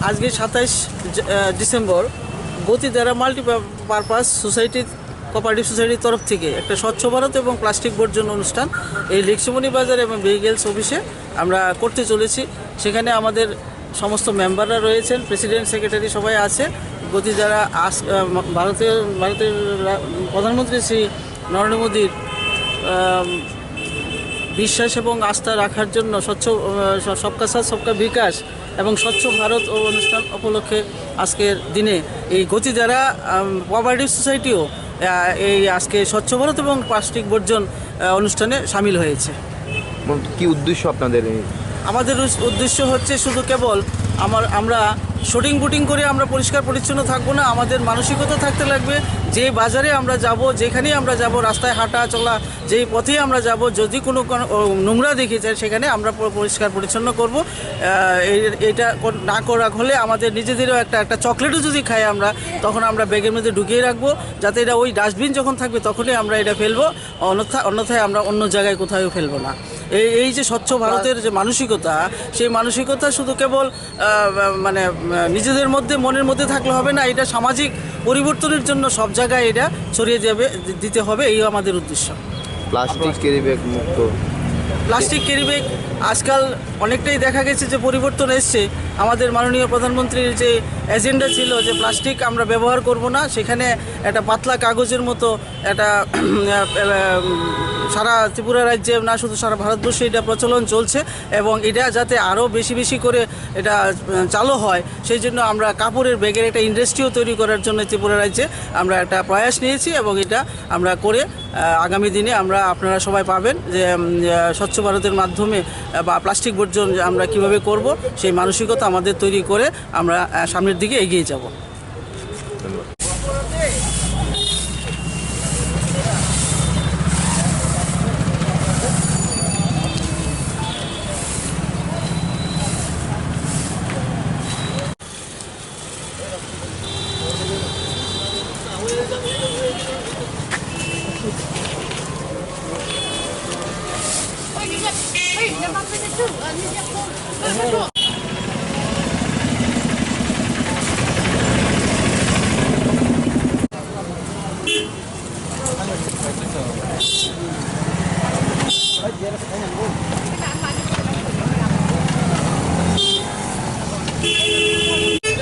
আজকে 27 ডিসেম্বর গতিধারা multipurpose society cooperative সোসাইটির তরফ থেকে একটা স্বচ্ছ ভারত এবং প্লাস্টিক বর্জন অনুষ্ঠান এই লিক্সিমনি বাজার এবং ভেহিকেলস অফিসে আমরা করতে চলেছি। সেখানে আমাদের সমস্ত মেম্বাররা রয়েছেন, প্রেসিডেন্ট সেক্রেটারি সবাই আছে। গতিধারা ভারতের প্রধানমন্ত্রী শ্রী নরেন্দ্র মোদীর বিশ্বাস এবং আস্থা রাখার জন্য সবকা সাথ সবকা বিকাশ এবং স্বচ্ছ ভারত অনুষ্ঠান উপলক্ষে আজকের দিনে এই গতিধারা কোঅপারেটিভ সোসাইটিও এই আজকে স্বচ্ছ ভারত এবং প্লাস্টিক বর্জন অনুষ্ঠানে সামিল হয়েছে। কি উদ্দেশ্য আপনাদের? আমাদের উদ্দেশ্য হচ্ছে শুধু কেবল আমরা শুটিং বুটিং করে আমরা পরিষ্কার পরিচ্ছন্ন থাকবো না, আমাদের মানসিকতা থাকতে লাগবে যে বাজারে আমরা যাব, যেখানেই আমরা যাব, রাস্তায় হাঁটা চলা যেই পথেই আমরা যাব, যদি কোনো নোংরা দেখে যায় সেখানে আমরা পরিষ্কার পরিচ্ছন্ন করব। এটা না করা হলে আমাদের নিজেদেরও একটা চকলেটও যদি খাই আমরা, তখন আমরা ব্যাগের মধ্যে ঢুকিয়ে রাখবো, যাতে এটা ওই ডাস্টবিন যখন থাকবে তখনই আমরা এটা ফেলবো, অন্যথায় আমরা অন্য জায়গায় কোথাও ফেলবো না। এই যে স্বচ্ছ ভারতের যে মানসিকতা, সেই মানসিকতা শুধু কেবল মানে নিজেদের মধ্যে মনের মধ্যে থাকলে হবে না, এটা সামাজিক পরিবর্তনের জন্য সব জায়গায় এটা ছড়িয়ে দিতে হবে, এই আমাদের উদ্দেশ্য। প্লাস্টিক ক্যারিব্যাগ মুক্ত। প্লাস্টিক ক্যারিব্যাগ আজকাল অনেকটাই দেখা গেছে যে পরিবর্তন এসছে। আমাদের মাননীয় প্রধানমন্ত্রীর যে এজেন্ডা ছিল যে প্লাস্টিক আমরা ব্যবহার করব না, সেখানে একটা পাতলা কাগজের মতো একটা সারা ত্রিপুরা রাজ্যে না শুধু সারা ভারতবর্ষে এটা প্রচলন চলছে, এবং এটা যাতে আরও বেশি বেশি করে এটা চালু হয় সেই জন্য আমরা কাপড়ের ব্যাগের একটা ইন্ডাস্ট্রিও তৈরি করার জন্য ত্রিপুরা রাজ্যে আমরা একটা প্রয়াস নিয়েছি, এবং এটা আমরা করে আগামী দিনে আপনারা সবাই পাবেন যে স্বচ্ছ ভারতের মাধ্যমে বা প্লাস্টিক বর্জন আমরা কিভাবে করব সেই মানসিকতা আমাদের তৈরি করে আমরা সামনের দিকে এগিয়ে যাব।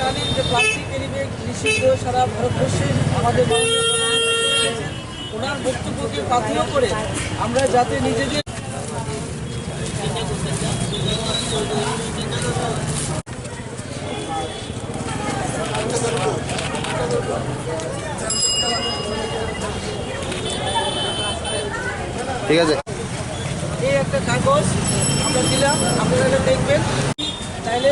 জানেন যে প্লাস্টিক ক্যারিব্যাগ নিষিদ্ধ সারা ভারতবর্ষে। আমাদের ওনার বক্তব্যকে পাথেয় করে আমরা যাতে নিজেদের ঠিক আছে, এই একটা কাগজ আমরা দিলাম, আপনারা এটা দেখবেন, তাহলে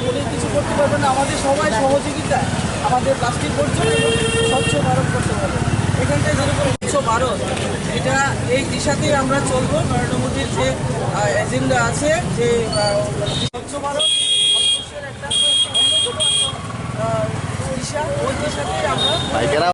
উনি কিছু করতে পারবেন না। আমাদের সবাই সহযোগিতা আমাদের প্লাস্টিক বর্জন এবং স্বচ্ছ ভারত করতে হবে। এখানটায় যেরকম স্বচ্ছ ভারত, এটা এই দিশাতেই আমরা চলবো। নরেন্দ্র মোদীর যে এজেন্ডা আছে যে স্বচ্ছ ভারত ভারতবর্ষের একটা অন্যতম দিশা, ওই দিশাতেই আমরা